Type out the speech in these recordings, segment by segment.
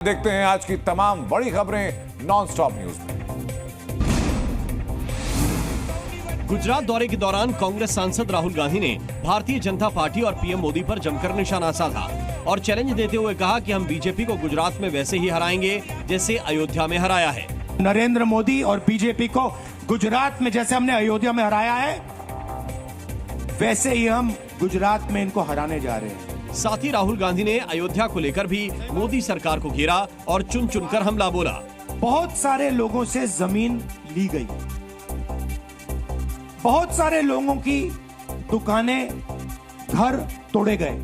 देखते हैं आज की तमाम बड़ी खबरें नॉन स्टॉप न्यूज में। गुजरात दौरे के दौरान कांग्रेस सांसद राहुल गांधी ने भारतीय जनता पार्टी और पीएम मोदी पर जमकर निशाना साधा और चैलेंज देते हुए कहा कि हम बीजेपी को गुजरात में वैसे ही हराएंगे जैसे अयोध्या में हराया है। नरेंद्र मोदी और बीजेपी को गुजरात में जैसे हमने अयोध्या में हराया है, वैसे ही हम गुजरात में इनको हराने जा रहे हैं। साथ ही राहुल गांधी ने अयोध्या को लेकर भी मोदी सरकार को घेरा और चुन चुनकर हमला बोला। बहुत सारे लोगों से जमीन ली गई, बहुत सारे लोगों की दुकानें, घर तोड़े गए।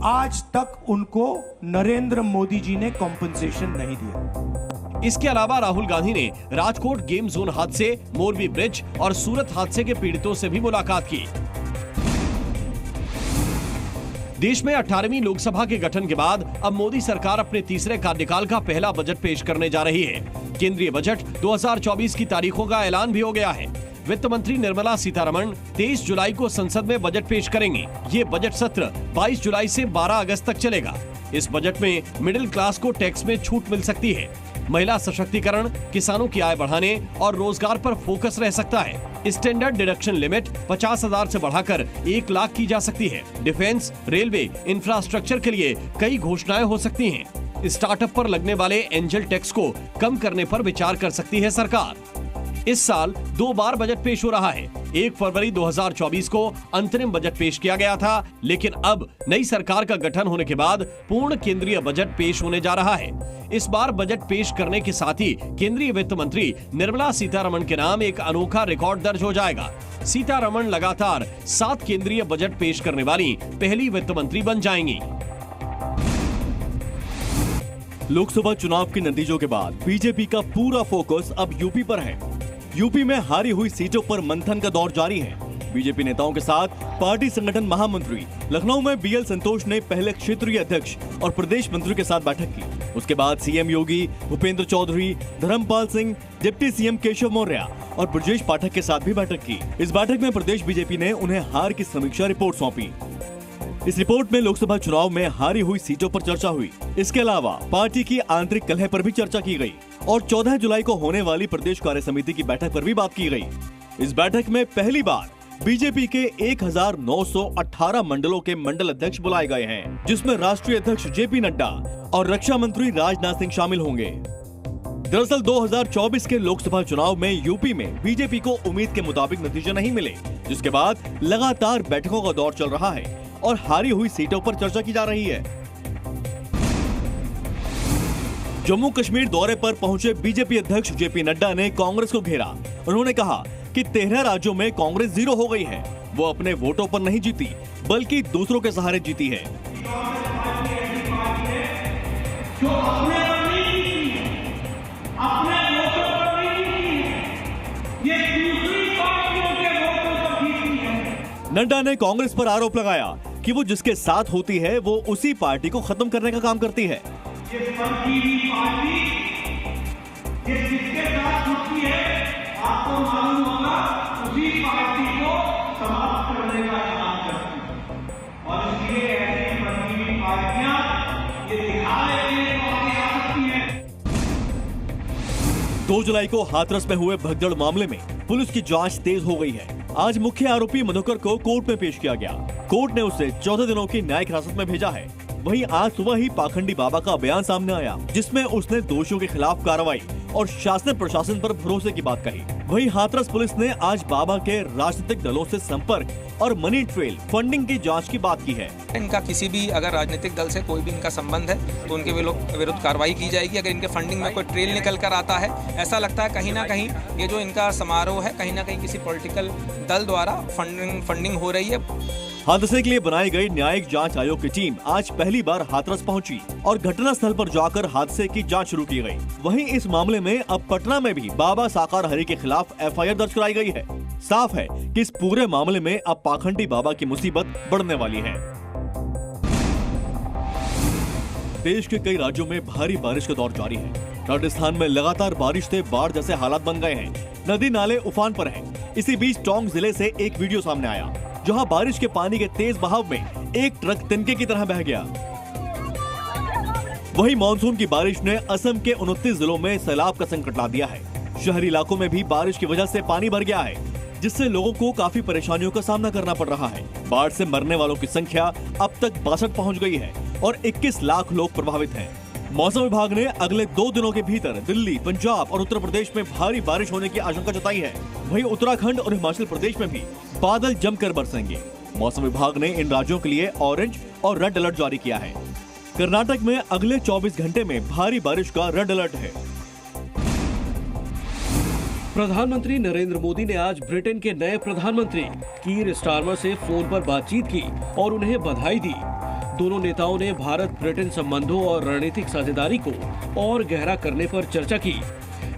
आज तक उनको नरेंद्र मोदी जी ने कॉम्पनसेशन नहीं दिया। इसके अलावा राहुल गांधी ने राजकोट गेम जोन हादसे, मोरबी ब्रिज और सूरत हादसे के पीड़ितों से भी मुलाकात की। देश में 18वीं लोकसभा के गठन के बाद अब मोदी सरकार अपने तीसरे कार्यकाल का पहला बजट पेश करने जा रही है। केंद्रीय बजट 2024 की तारीखों का ऐलान भी हो गया है। वित्त मंत्री निर्मला सीतारमण 23 जुलाई को संसद में बजट पेश करेंगी। ये बजट सत्र 22 जुलाई से 12 अगस्त तक चलेगा। इस बजट में मिडिल क्लास को टैक्स में छूट मिल सकती है। महिला सशक्तिकरण, किसानों की आय बढ़ाने और रोजगार पर फोकस रह सकता है। स्टैंडर्ड डिडक्शन लिमिट 50,000 से बढ़ाकर 1 लाख की जा सकती है। डिफेंस, रेलवे, इंफ्रास्ट्रक्चर के लिए कई घोषणाएं हो सकती हैं। स्टार्टअप पर लगने वाले एंजल टैक्स को कम करने पर विचार कर सकती है सरकार। इस साल 2 बार बजट पेश हो रहा है। 1 फरवरी 2024 को अंतरिम बजट पेश किया गया था, लेकिन अब नई सरकार का गठन होने के बाद पूर्ण केंद्रीय बजट पेश होने जा रहा है। इस बार बजट पेश करने के साथ ही केंद्रीय वित्त मंत्री निर्मला सीतारमण के नाम एक अनोखा रिकॉर्ड दर्ज हो जाएगा। सीतारमण लगातार 7 केंद्रीय बजट पेश करने वाली पहली वित्त मंत्री बन जाएंगी। लोकसभा चुनाव के नतीजों के बाद बीजेपी का पूरा फोकस अब यूपी पर है। यूपी में हारी हुई सीटों पर मंथन का दौर जारी है। बीजेपी नेताओं के साथ पार्टी संगठन महामंत्री लखनऊ में बीएल संतोष ने पहले क्षेत्रीय अध्यक्ष और प्रदेश मंत्री के साथ बैठक की। उसके बाद सीएम योगी, भूपेंद्र चौधरी, धर्मपाल सिंह, डिप्टी सीएम केशव मौर्य और ब्रजेश पाठक के साथ भी बैठक की। इस बैठक में प्रदेश बीजेपी ने उन्हें हार की समीक्षा रिपोर्ट सौंपी। इस रिपोर्ट में लोकसभा चुनाव में हारी हुई सीटों पर चर्चा हुई। इसके अलावा पार्टी की आंतरिक कलह पर भी चर्चा की गई और 14 जुलाई को होने वाली प्रदेश कार्य समिति की बैठक पर भी बात की गई। इस बैठक में पहली बार बीजेपी के 1918 मंडलों के मंडल अध्यक्ष बुलाए गए हैं, जिसमें राष्ट्रीय अध्यक्ष जेपी नड्डा और रक्षा मंत्री राजनाथ सिंह शामिल होंगे। दरअसल 2024 के लोकसभा चुनाव में यूपी में बीजेपी को उम्मीद के मुताबिक नतीजे नहीं मिले, जिसके बाद लगातार बैठकों का दौर चल रहा है और हारी हुई सीटों पर चर्चा की जा रही है। जम्मू कश्मीर दौरे पर पहुंचे बीजेपी अध्यक्ष जेपी नड्डा ने कांग्रेस को घेरा। उन्होंने कहा कि 13 राज्यों में कांग्रेस जीरो हो गई है। वो अपने वोटों पर नहीं जीती, बल्कि दूसरों के सहारे जीती है। नड्डा ने कांग्रेस पर आरोप लगाया कि वो जिसके साथ होती है वो उसी पार्टी को खत्म करने का काम करती है। आपको मालूम होगा उसी पार्टी को समाप्त करने का काम करती है और इसलिए ऐसी फर्जी पार्टियां ये दिखाने के लिए आगे आ सकती हैं। 2 जुलाई को हाथरस में हुए भगदड़ मामले में पुलिस की जांच तेज हो गई है। आज मुख्य आरोपी मधुकर को कोर्ट में पेश किया गया। कोर्ट ने उसे 14 दिनों की न्यायिक हिरासत में भेजा है। वहीं आज सुबह ही पाखंडी बाबा का बयान सामने आया, जिसमें उसने दोषियों के खिलाफ कार्रवाई और शासन प्रशासन पर भरोसे की बात कही। वहीं हाथरस पुलिस ने आज बाबा के राजनीतिक दलों से संपर्क और मनी ट्रेल फंडिंग की जांच की बात की है। इनका किसी भी अगर राजनीतिक दल से कोई भी इनका संबंध है तो उनके विरुद्ध कार्रवाई की जाएगी। अगर इनके फंडिंग में कोई ट्रेल निकल कर आता है, ऐसा लगता है कहीं ना कहीं ये जो इनका समारोह है कहीं ना कहीं किसी पॉलिटिकल दल द्वारा फंडिंग हो रही है। हादसे के लिए बनाई गई न्यायिक जांच आयोग की टीम आज पहली बार हाथरस पहुंची और घटना स्थल पर जाकर हादसे की जांच शुरू की गई। वहीं इस मामले में अब पटना में भी बाबा साकार हरि के खिलाफ एफआईआर दर्ज कराई गई है। साफ है कि इस पूरे मामले में अब पाखंडी बाबा की मुसीबत बढ़ने वाली है। देश के कई राज्यों में भारी बारिश का दौर जारी है। राजस्थान में लगातार बारिश से बाढ़ जैसे हालात बन गए हैं। नदी नाले उफान पर हैं। इसी बीच टोंक जिले से एक वीडियो सामने आया, जहां बारिश के पानी के तेज बहाव में एक ट्रक तिनके की तरह बह गया। वहीं मानसून की बारिश ने असम के 29 जिलों में सैलाब का संकट ला दिया है। शहरी इलाकों में भी बारिश की वजह से पानी भर गया है, जिससे लोगों को काफी परेशानियों का सामना करना पड़ रहा है। बाढ़ से मरने वालों की संख्या अब तक 62 पहुंच गई है और 21 लाख लोग प्रभावित हैं। मौसम विभाग ने अगले 2 दिनों के भीतर दिल्ली, पंजाब और उत्तर प्रदेश में भारी बारिश होने की आशंका जताई है। वहीं उत्तराखंड और हिमाचल प्रदेश में भी बादल जमकर बरसेंगे। मौसम विभाग ने इन राज्यों के लिए ऑरेंज और रेड अलर्ट जारी किया है। कर्नाटक में अगले 24 घंटे में भारी बारिश का रेड अलर्ट है। प्रधानमंत्री नरेंद्र मोदी ने आज ब्रिटेन के नए प्रधानमंत्री कीर स्टारमर से फोन पर बातचीत की और उन्हें बधाई दी। दोनों नेताओं ने भारत ब्रिटेन संबंधों और रणनीतिक साझेदारी को और गहरा करने पर चर्चा की।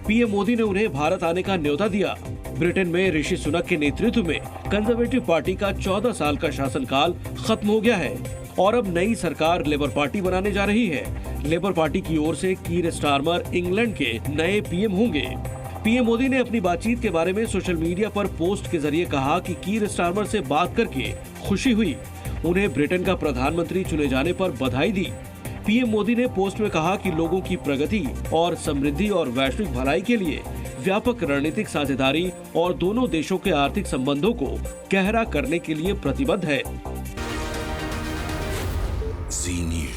पीएम मोदी ने उन्हें भारत आने का न्योता दिया। ब्रिटेन में ऋषि सुनक के नेतृत्व में कंजर्वेटिव पार्टी का 14 साल का शासनकाल खत्म हो गया है और अब नई सरकार लेबर पार्टी बनाने जा रही है। लेबर पार्टी की ओर से कीर स्टारमर इंग्लैंड के नए पीएम होंगे। पीएम मोदी ने अपनी बातचीत के बारे में सोशल मीडिया पर पोस्ट के जरिए कहा कि कीर स्टारमर से बात करके खुशी हुई। उन्हें ब्रिटेन का प्रधानमंत्री चुने जाने पर बधाई दी। पीएम मोदी ने पोस्ट में कहा कि लोगों की प्रगति और समृद्धि और वैश्विक भलाई के लिए व्यापक रणनीतिक साझेदारी और दोनों देशों के आर्थिक संबंधों को गहरा करने के लिए प्रतिबद्ध है। जी न्यूज़।